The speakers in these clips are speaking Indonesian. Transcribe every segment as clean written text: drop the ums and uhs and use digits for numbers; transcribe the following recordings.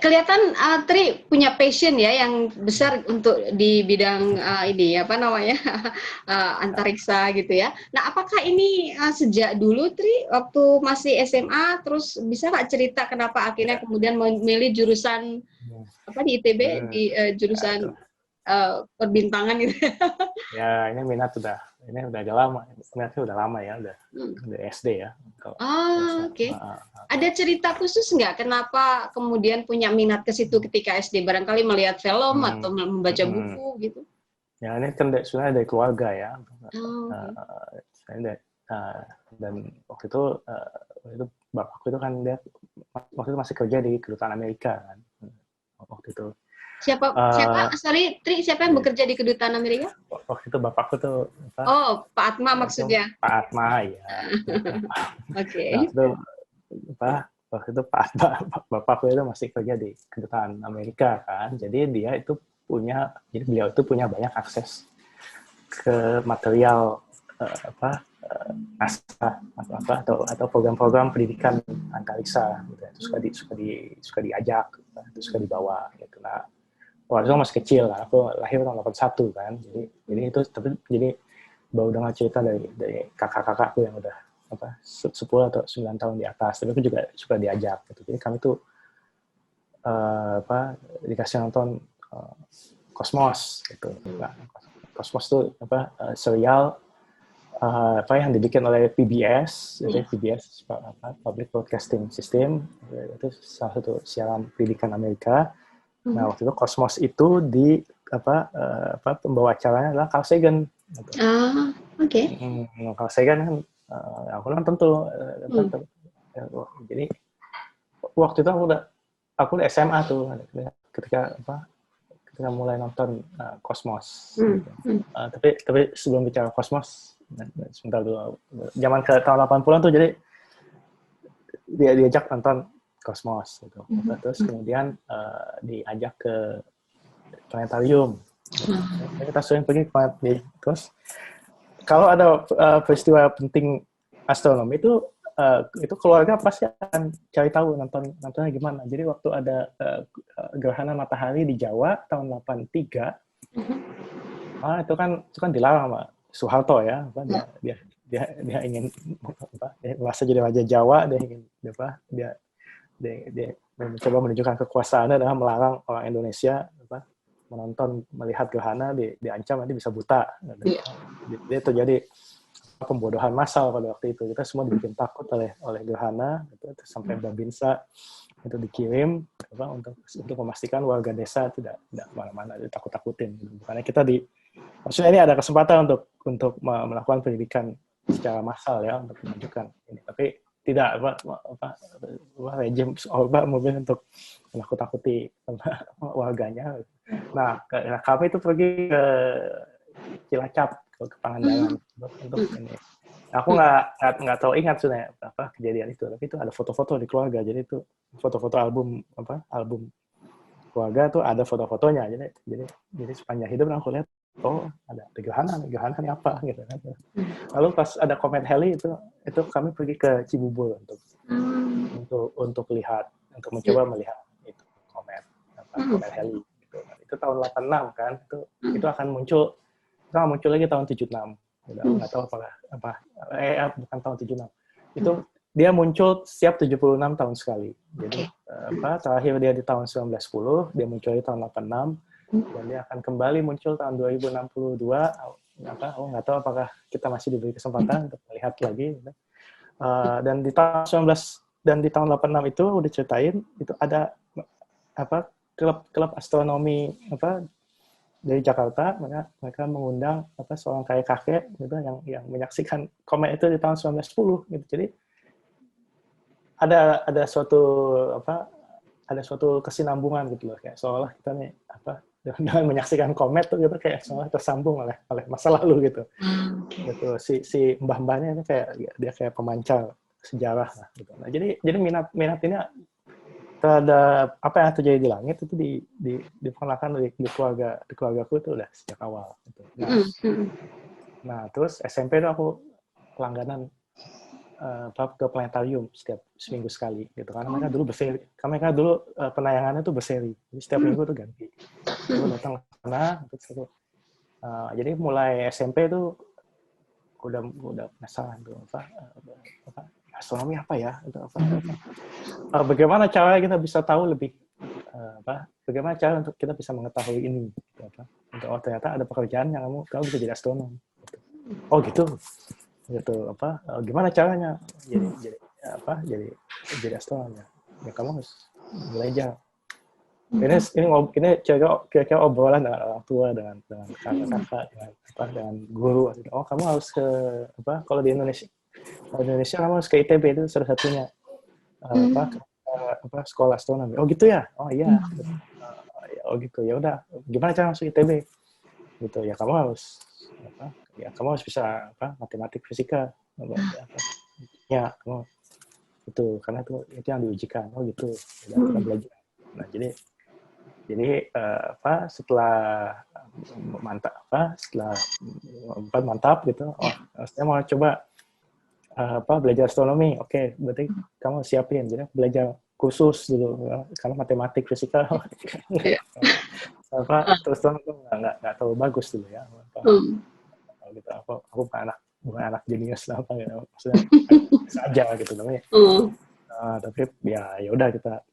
kelihatan Tri punya passion ya yang besar untuk di bidang ini apa namanya antariksa gitu ya. Nah, apakah ini sejak dulu Tri waktu masih SMA terus bisa nggak cerita kenapa akhirnya Ya. kemudian memilih jurusan apa di ITB di Ya, itu. jurusan perbintangan gitu? Ya, ini udah agak lama. Minatnya udah lama ya, udah SD ya. Kalau Oke. Ada cerita khusus nggak kenapa kemudian punya minat ke situ ketika SD? Barangkali melihat film atau membaca buku gitu? Ya, ini kan sebenarnya dari keluarga ya. Oh, okay. Dan waktu itu bapakku itu kan dia waktu itu masih kerja di kedutaan Amerika kan. Waktu itu. Siapa? Sorry, Tri, siapa yang bekerja di kedutaan Amerika? Waktu itu bapakku tuh apa? Oh, Pak Atma maksudnya. Pak Atma ya. Oke. Nah, itu waktu itu bapakku itu masih kerja di kedutaan Amerika kan. Jadi jadi beliau itu punya banyak akses ke material NASA atau program-program pendidikan antariksa gitu. Itu suka diajak, itu suka dibawa gitu. Nah, waktu itu masih kecil lah, aku lahir tahun 81 kan. Jadi itu jadi baru dengar cerita dari kakak-kakakku yang udah 10 atau 9 tahun di atas. Tapi aku juga suka diajak gitu. Jadi kami tuh dikasih nonton Cosmos gitu. Nah, Cosmos tuh serial yang dibikin oleh PBS, jadi PBS Public Broadcasting System, itu salah satu siaran pendidikan Amerika. Nah, waktu itu Cosmos itu pembawa acaranya adalah Carl Sagan. Gitu. Oke. Carl Sagan kan, aku nonton tuh. Jadi waktu itu aku udah SMA tuh, ketika mulai nonton Cosmos. Gitu. Tapi sebelum bicara Cosmos, sebentar dulu. Zaman ke tahun 80-an tuh, jadi dia diajak nonton Cosmos gitu. Terus kemudian diajak ke planetarium. Kita sering pergi ke planetarium. Terus kalau ada peristiwa penting astronomi itu keluarga pasti akan cari tahu nontonnya gimana. Jadi waktu ada gerhana matahari di Jawa tahun 83, itu kan dilarang sama Soeharto ya, dia ingin dia merasa jadi raja Jawa, dia ingin dia mencoba menunjukkan kekuasaannya adalah melarang orang Indonesia melihat gerhana, diancam nanti bisa buta. Dia terjadi pembodohan massal pada waktu itu. Kita semua dibikin takut oleh gerhana, gitu, sampai Babinsa itu dikirim untuk memastikan warga desa tidak kemana-mana, ditakut-takutin. Karena maksudnya ini ada kesempatan untuk melakukan pendidikan secara massal ya, untuk menunjukkan ini. Tapi tidak rejim mungkin untuk menakut-takuti warganya. Nah, kami itu pergi ke Cilacap, ke Pangandaran untuk ini. Aku nggak tahu ingat sebenarnya kejadian itu, tapi itu ada foto-foto di keluarga. Jadi itu foto-foto album keluarga tuh ada foto-fotonya. Jadi sepanjang hidup aku lihat, ada gerhana ini apa gitu kan. Lalu pas ada komet Halley itu kami pergi ke Cibubur untuk mencoba melihat itu komet Halley gitu. Itu tahun 86 kan. Itu akan muncul lagi tahun 76. Udah nggak tahu bukan tahun 76. Itu dia muncul setiap 76 tahun sekali. Jadi terakhir dia di tahun 1910, dia muncul di tahun 86, dan dia akan kembali muncul tahun 2062. Nggak tahu apakah kita masih diberi kesempatan untuk melihat lagi. Dan di tahun 86 itu udah ceritain, itu ada klub astronomi dari Jakarta, mereka mengundang seorang kakek gitu yang menyaksikan komet itu di tahun 1910 gitu. Jadi ada suatu kesinambungan gitu loh, kayak seolah kita nih dengan menyaksikan komet tuh gitu kayak seolah tersambung oleh masa lalu gitu. Gitu si mbah-mbahnya itu dia kayak pemancar sejarah lah gitu. Nah, jadi minat ini terhadap apa yang terjadi di langit itu diperkenalkan di keluargaku itu udah sejak awal gitu. Nah, terus SMP itu aku langganan ke planetarium setiap seminggu sekali gitu karena mereka dulu penayangannya tuh berseri, jadi setiap minggu tuh ganti. Aku datang ke sana, jadi mulai SMP tuh udah penasaran tuh apa astronomi apa ya, itu bagaimana cara kita bisa tahu lebih bagaimana cara untuk kita bisa mengetahui ini gitu, ternyata ada pekerjaan yang kamu bisa jadi astronom gitu. Oh gitu gimana caranya jadi astronom ya kamu harus belajar. Ini kira-kira obrolan dengan orang tua, dengan kakak-kakak, dengan guru. Oh kamu harus ke kalau di Indonesia kamu harus ke ITB, itu salah satunya sekolah astronomi. Oh gitu ya. Oh iya. Oh gitu ya udah. Gimana cara masuk ITB? Gitu ya kamu harus bisa matematik, fisika. Ya kamu itu karena itu yang diujikan. Oh gitu. Udah kita belajar. Nah jadi setelah mantap gitu, saya mau coba belajar astronomi. Oke, berarti kamu siapin jadi belajar khusus dulu karena matematik, fisika terus nggak terlalu bagus dulu ya. Gitu aku bukan anak jenius apa gitu, maksudnya saja gitu namanya. Tapi ya udah kita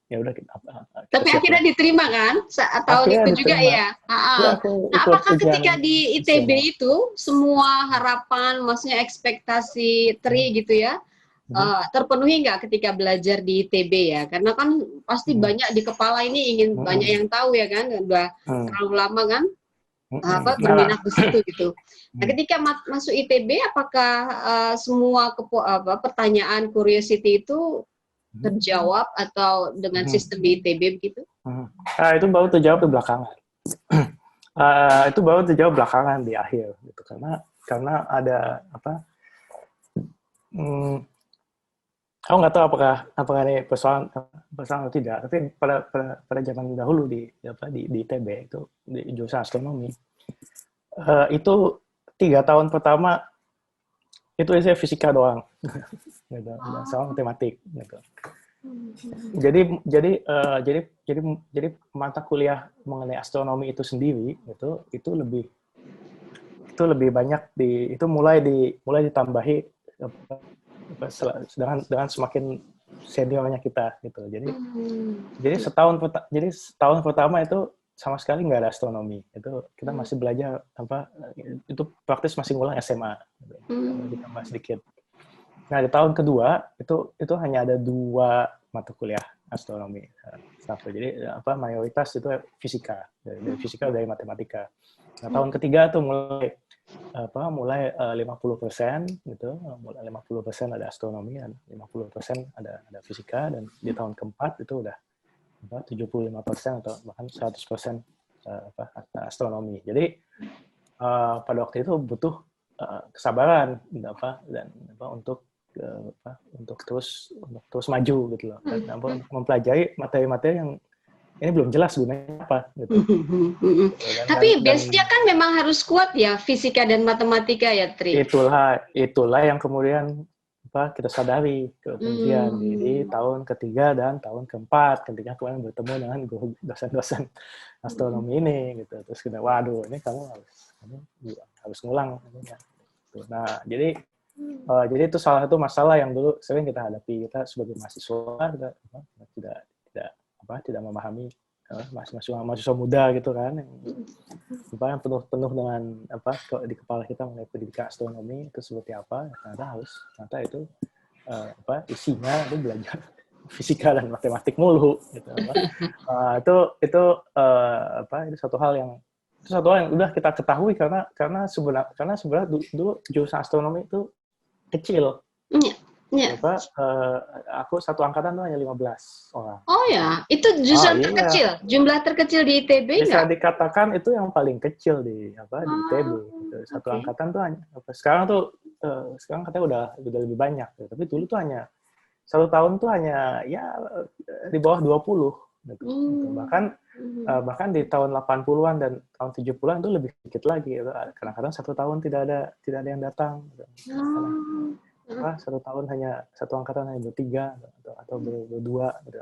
tapi akhirnya diterima kan tahun itu juga ya. Nah, apakah ketika di ITB itu semua harapan, maksudnya ekspektasi Tri gitu ya terpenuhi nggak ketika belajar di ITB ya? Karena kan pasti banyak di kepala ini ingin banyak yang tahu ya kan, udah terlalu lama kan berminat di situ gitu. Nah, ketika masuk ITB, apakah semua pertanyaan curiosity itu terjawab atau dengan sistem di ITB begitu? Itu baru terjawab di belakangan. Itu baru terjawab belakangan di akhir gitu karena ada aku nggak tahu apakah ini persoalan atau tidak, tapi pada zaman dahulu di ITB itu di jurusan astronomi itu 3 tahun pertama itu saya fisika doang gitu, sama matematik gitu. Jadi mata kuliah mengenai astronomi itu sendiri itu lebih banyak itu mulai ditambahi dengan semakin seniornya kita gitu. Jadi setahun pertama itu sama sekali nggak ada astronomi. Itu kita masih belajar itu praktis masih ngulang SMA gitu. Ditambah sedikit. Nah, di tahun kedua itu hanya ada 2 mata kuliah astronomi. Jadi mayoritas itu fisika, dari fisika dari matematika. Nah, tahun ketiga tuh mulai 50% gitu, mulai 50% ada astronomi dan 50% ada fisika, dan di tahun keempat itu udah 75% atau bahkan 100% astronomi. Jadi pada waktu itu butuh kesabaran dan untuk terus maju gitu loh, mempelajari materi-materi yang ini belum jelas gunanya apa gitu. Tapi base-nya kan memang harus kuat ya, fisika dan matematika ya, Tri. Itulah yang kemudian kita sadari kemudian di tahun ketiga dan tahun keempat ketika kalian bertemu dengan dosen-dosen astronomi ini gitu. Terus kita waduh, ini kamu harus ngulang. Nah, jadi itu salah satu masalah yang dulu sering kita hadapi. Kita sebagai mahasiswa tidak memahami mahasiswa muda gitu kan, yang penuh dengan di kepala kita mengenai pendidikan astronomi itu seperti apa. Ternyata itu isinya itu belajar fisika dan matematik mulu gitu. Itu satu hal yang udah kita ketahui karena sebenarnya dulu jurusan astronomi itu kecil. Iya. Aku satu angkatan tuh hanya 15 orang. Oh ya, itu jurusan terkecil, jumlah terkecil di ITB nggak? Bisa dikatakan itu yang paling kecil di ITB. Gitu. Satu angkatan tuh hanya sekarang katanya udah lebih banyak, gitu. Tapi dulu tuh hanya satu tahun tuh hanya ya di bawah 20 gitu. Bahkan di tahun 80-an dan tahun 70-an itu lebih sedikit lagi gitu. Kadang-kadang satu tahun tidak ada yang datang gitu. satu tahun hanya satu angkatan hanya bertiga atau berdua gitu.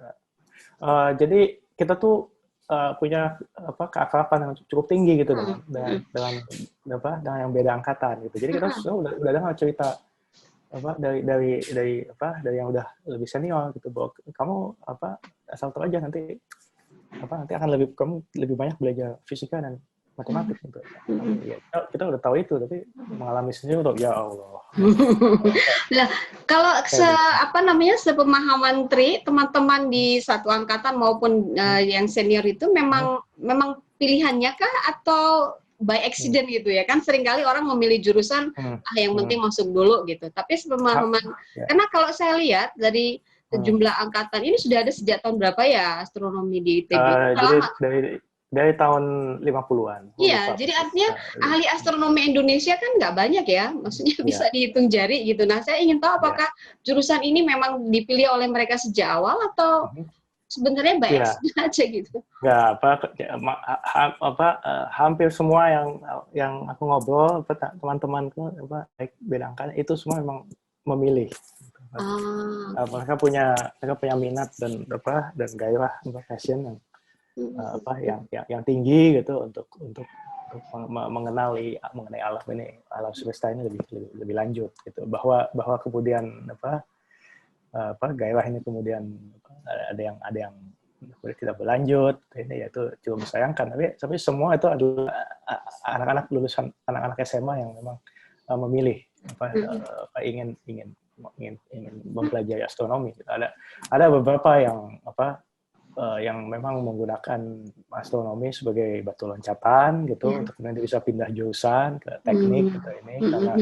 Jadi kita tuh punya keakraban yang cukup tinggi gitu dengan yang beda angkatan gitu. Jadi kita udah dengar cerita dari yang udah lebih senior gitu, bahwa kamu asal tahu aja nanti akan kamu lebih banyak belajar fisika dan matematik gitu. Ya, kita udah tahu itu, tapi mengalami sendiri untuk ya Allah. Nah, kalau sepemahaman Tri, teman-teman di satu angkatan maupun yang senior itu memang pilihannya kah atau by accident gitu ya? Kan seringkali orang memilih jurusan yang penting masuk dulu gitu. Tapi sepemahaman, karena kalau saya lihat dari jumlah angkatan ini sudah ada sejak tahun berapa ya astronomi di ITB? Jadi dari tahun 50-an. Iya, jadi artinya ahli astronomi Indonesia kan nggak banyak ya, maksudnya bisa dihitung jari gitu. Nah, saya ingin tahu apakah jurusan ini memang dipilih oleh mereka sejak awal atau sebenarnya by accident aja gitu? Nggak, hampir semua yang aku ngobrol, teman-temanku baik beda angkatan itu semua memang memilih. Mereka punya minat dan gairah passion yang tinggi gitu untuk mengenai alam semesta ini lebih lanjut gitu, bahwa kemudian gairah ini kemudian ada yang tidak berlanjut, ini yaitu cukup disayangkan, tapi semua itu adalah anak-anak lulusan anak-anak SMA yang memang memilih ingin mempelajari astronomi. Ada beberapa yang memang menggunakan astronomi sebagai batu loncatan gitu untuk kemudian bisa pindah jurusan ke teknik atau ini karena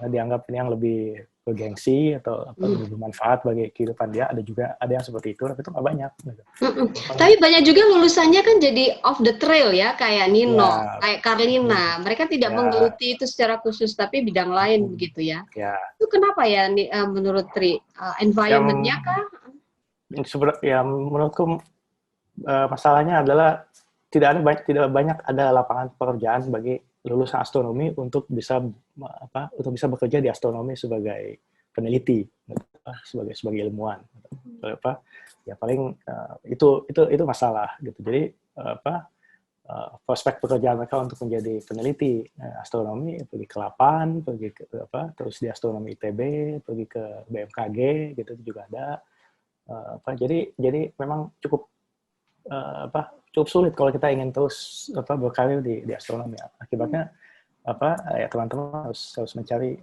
dianggap ini yang lebih bergengsi atau lebih bermanfaat bagi kehidupan dia. Ada yang seperti itu, tapi itu nggak banyak. Gitu. Tapi banyak juga lulusannya kan jadi off the trail ya, kayak Nino, kayak Carlina. Mereka tidak menggeluti itu secara khusus, tapi bidang lain begitu ya. Itu kenapa ya menurut Tri? Environment-nya kah? Ya menurutku masalahnya adalah tidak banyak ada lapangan pekerjaan bagi lulusan astronomi untuk bisa bekerja di astronomi sebagai peneliti, sebagai ilmuwan. Ya paling itu masalah gitu. Jadi prospek pekerjaan mereka untuk menjadi peneliti astronomi pergi ke LAPAN, terus di astronomi ITB, pergi ke BMKG gitu juga ada. Jadi memang cukup sulit kalau kita ingin terus berkarir di astronomi. Akibatnya ya teman-teman harus mencari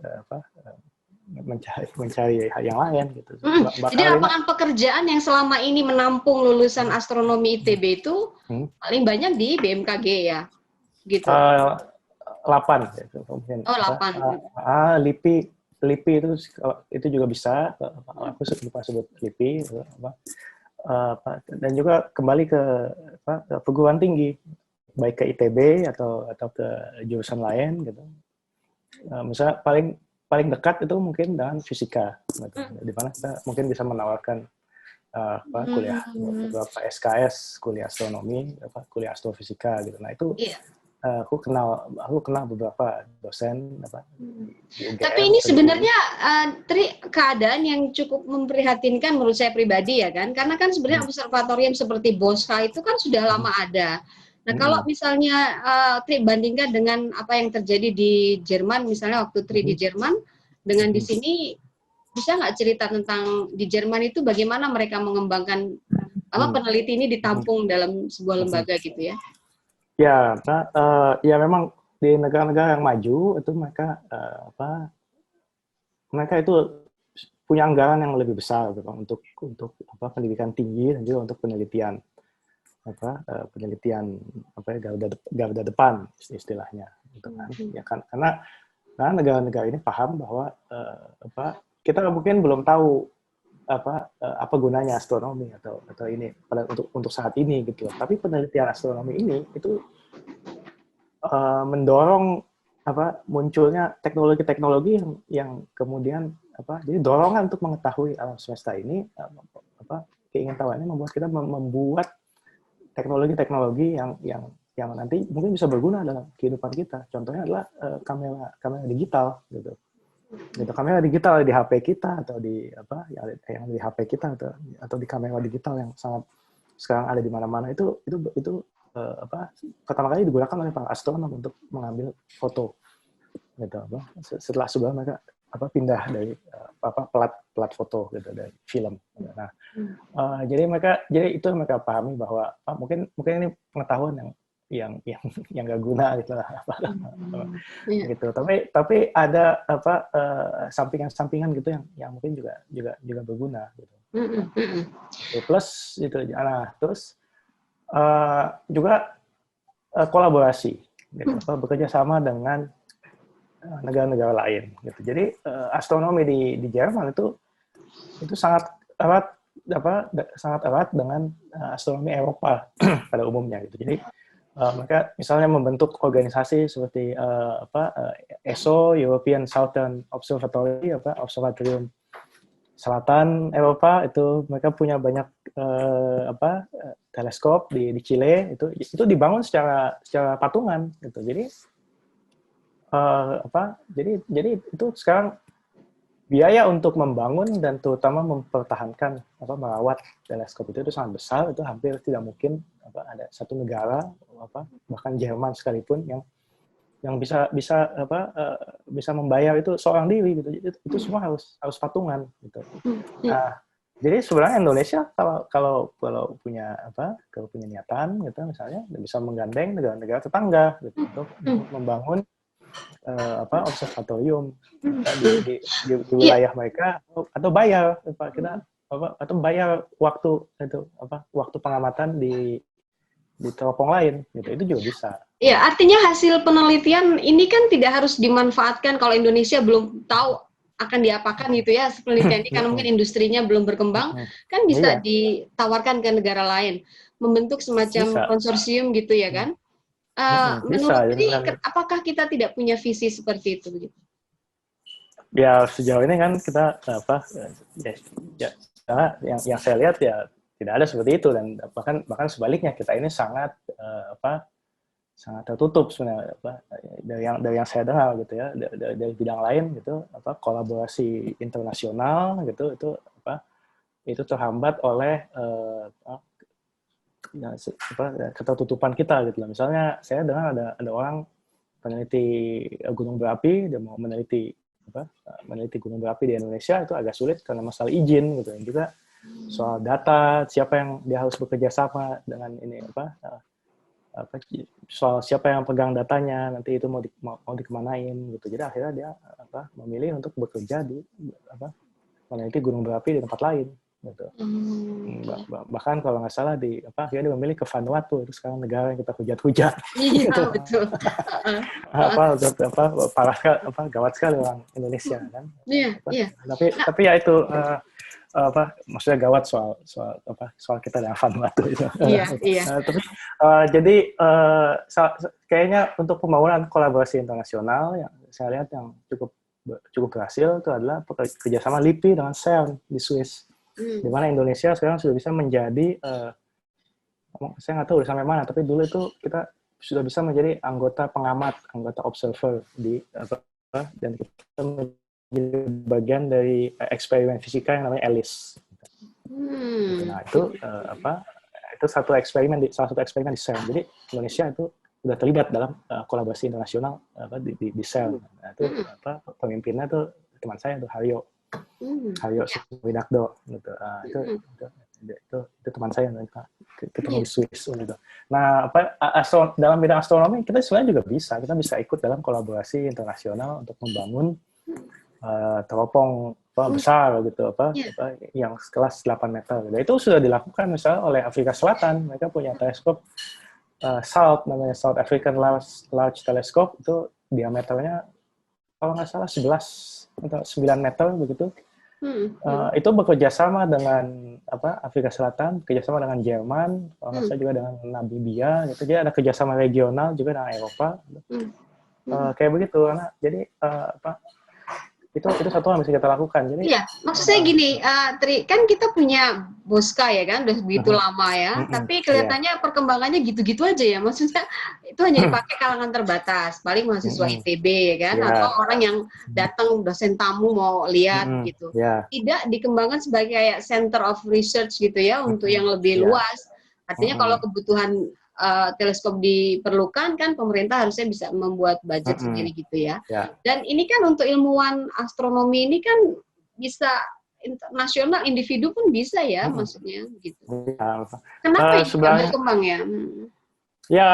yang lain gitu. Jadi lapangan pekerjaan yang selama ini menampung lulusan astronomi ITB itu paling banyak di BMKG ya, gitu. LAPAN gitu, mungkin. LIPI itu juga bisa. Aku lupa sebut LIPI. Dan juga kembali ke perguruan tinggi, baik ke ITB atau ke jurusan lain gitu. Misalnya paling dekat itu mungkin dengan fisika, gitu. Di mana kita mungkin bisa menawarkan kuliah beberapa SKS, kuliah astronomi, kuliah astrofisika gitu. Nah itu aku kenal beberapa dosen di UGM. Tapi ini sebenarnya Tri, keadaan yang cukup memprihatinkan menurut saya pribadi ya kan, karena kan sebenarnya observatorium seperti Boscha itu kan sudah lama ada. Nah kalau misalnya Tri bandingkan dengan apa yang terjadi di Jerman, misalnya waktu Tri di Jerman dengan di sini, bisa nggak cerita tentang di Jerman itu bagaimana mereka mengembangkan peneliti ini ditampung dalam sebuah lembaga gitu ya? Ya, ya memang di negara-negara yang maju itu mereka itu punya anggaran yang lebih besar gitu, untuk pendidikan tinggi dan juga untuk penelitian garda depan istilahnya gitu kan. Ya kan karena negara-negara ini paham bahwa kita mungkin belum tahu apa gunanya astronomi atau ini untuk saat ini gitu. Tapi penelitian astronomi ini itu mendorong munculnya teknologi-teknologi yang kemudian jadi dorongan untuk mengetahui alam semesta ini, keingintahuannya membuat kita membuat teknologi-teknologi yang nanti mungkin bisa berguna dalam kehidupan kita. Contohnya adalah kamera digital gitu. Gitu, kamera digital di HP kita atau di apa yang di HP kita atau di kamera digital yang sangat sekarang ada di mana-mana itu apa pertama kali digunakan oleh para astronom untuk mengambil foto gitu apa setelah sebelum mereka apa pindah dari apa pelat foto gitu dari film. Nah, jadi itu mereka pahami bahwa mungkin ini pengetahuan yang nggak guna gitu lah gitu. Tapi ada apa sampingan gitu yang mungkin juga berguna gitu. Plus itu. Nah, terus juga kolaborasi gitu, bekerja sama dengan negara-negara lain gitu. Jadi astronomi di Jerman itu sangat erat sangat erat dengan astronomi Eropa pada umumnya gitu. Jadi mereka misalnya membentuk organisasi seperti ESO, European Southern Observatory, Observatorium Selatan Eropa, itu mereka punya banyak teleskop di Chile, itu dibangun secara patungan gitu. Jadi jadi itu sekarang biaya untuk membangun dan terutama mempertahankan merawat teleskop itu sangat besar. Itu hampir tidak mungkin ada satu negara bahkan Jerman sekalipun yang bisa membayar itu seorang diri gitu. Itu semua harus patungan gitu. Nah, jadi sebenarnya Indonesia kalau punya niatan gitu misalnya bisa menggandeng negara-negara tetangga gitu untuk membangun observatorium di wilayah mereka atau bayar atau bayar waktu pengamatan di teropong lain gitu, itu juga bisa. Ya, artinya hasil penelitian ini kan tidak harus dimanfaatkan kalau Indonesia belum tahu akan diapakan gitu ya penelitian ini, karena mungkin industrinya belum berkembang, kan bisa ditawarkan ke negara lain, membentuk semacam konsorsium gitu ya kan? Menurut Tri, apakah kita tidak punya visi seperti itu? Ya sejauh ini kan kita yang saya lihat ya tidak ada seperti itu, dan bahkan sebaliknya kita ini sangat tertutup sebenarnya dari yang saya dengar gitu ya, dari bidang lain gitu, kolaborasi internasional gitu itu terhambat oleh ketertutupan kita gitu. Misalnya saya dengar ada orang peneliti gunung berapi, dia mau meneliti gunung berapi di Indonesia, itu agak sulit karena masalah izin gitu, dan juga soal data, siapa yang dia harus bekerja sama dengan ini soal siapa yang pegang datanya, nanti itu mau dikemanain gitu. Jadi akhirnya dia memilih untuk bekerja di meneliti gunung berapi di tempat lain gitu. Bahkan kalau nggak salah dia memilih ke Vanuatu, itu sekarang negara yang kita hujat-hujat. Iya gitu. Betul. Gawat sekali orang Indonesia kan. Iya. Tapi ya itu maksudnya gawat soal kita dengan Vanuatu itu. Iya. Tapi jadi kayaknya untuk pembangunan kolaborasi internasional yang saya lihat yang cukup berhasil itu adalah kerjasama LIPI dengan CERN di Swiss. Di mana Indonesia sekarang sudah bisa menjadi, saya nggak tahu udah sampai mana, tapi dulu itu kita sudah bisa menjadi anggota pengamat, anggota observer dan kita menjadi bagian dari eksperimen fisika yang namanya ALICE. Nah itu salah satu eksperimen di CERN. Jadi Indonesia itu sudah terlibat dalam kolaborasi internasional di CERN. Nah, itu pemimpinnya tuh teman saya tuh Haryo Suwinakdo gitu. Itu teman saya ketemu di Swiss gitu. Nah, dalam bidang astronomi kita sebenarnya juga kita bisa ikut dalam kolaborasi internasional untuk membangun teropong besar gitu yang sekelas 8 meter. Dan itu sudah dilakukan misalnya oleh Afrika Selatan. Mereka punya teleskop SALT, namanya South African Large Telescope, itu diameternya kalau nggak salah 11 atau 9 meter begitu. Itu bekerja sama dengan Afrika Selatan, kerjasama dengan Jerman, kalau nggak salah juga dengan Namibia gitu. Jadi ada kerjasama regional juga dengan Eropa. Kayak begitu, karena jadi itu satu hal yang bisa kita lakukan. Jadi iya, maksud saya gini, Tri, kan kita punya Boska ya kan, udah begitu lama ya, tapi kelihatannya perkembangannya gitu-gitu aja ya, maksudnya itu hanya dipakai kalangan terbatas, paling mahasiswa ITB ya kan, atau orang yang datang dosen tamu mau lihat gitu. Tidak dikembangkan sebagai kayak center of research gitu ya, untuk yang lebih luas. Artinya kalau kebutuhan teleskop diperlukan kan pemerintah harusnya bisa membuat budget sendiri gitu ya. Dan ini kan untuk ilmuwan astronomi ini kan bisa internasional, individu pun bisa ya, maksudnya gitu. Kenapa ini nggak berkembang ya? Ya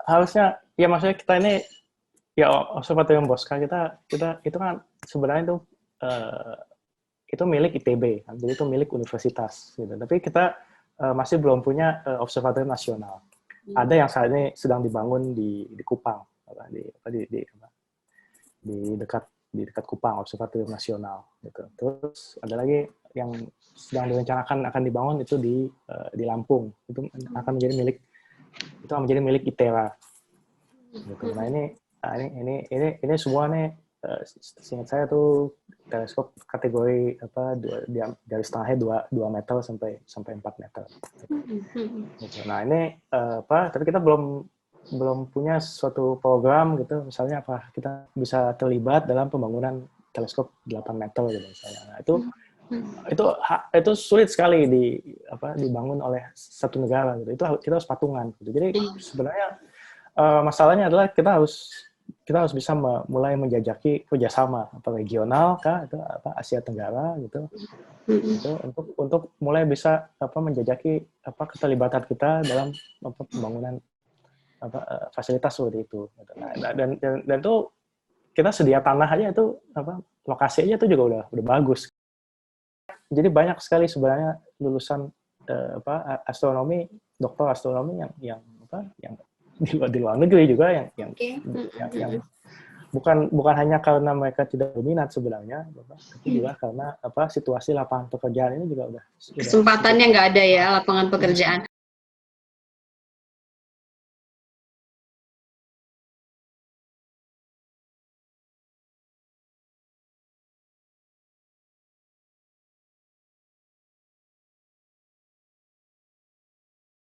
harusnya, ya maksudnya kita ini ya observatorium Boska kita itu kan sebenarnya itu milik ITB kan, jadi itu milik universitas gitu. Tapi kita masih belum punya observatorium nasional. Ada yang saat ini sedang dibangun di Kupang, di dekat Kupang, observatorium nasional gitu. Terus ada lagi yang sedang direncanakan akan dibangun itu di Lampung, itu akan menjadi milik ITERA gitu. Nah ini semua nih, seingat saya tuh teleskop kategori dari setengahnya 2 meter sampai 4 meter. Gitu. Nah ini tapi kita belum punya suatu program gitu, misalnya apa kita bisa terlibat dalam pembangunan teleskop 8 meter gitu misalnya. Nah, itu sulit sekali dibangun oleh satu negara gitu. Itu kita harus patungan gitu. Jadi sebenarnya masalahnya adalah kita harus bisa mulai menjajaki kerjasama regional kah, itu Asia Tenggara gitu, itu untuk mulai bisa menjajaki keterlibatan kita dalam pembangunan fasilitas seperti itu. Nah, dan tuh kita sedia tanah aja itu lokasi aja itu juga udah bagus. Jadi banyak sekali sebenarnya lulusan astronomi, doktor astronomi yang di luar negeri juga yang bukan hanya karena mereka tidak berminat sebenarnya, tapi juga karena situasi lapangan pekerjaan ini juga udah kesempatannya nggak ada ya, lapangan pekerjaan.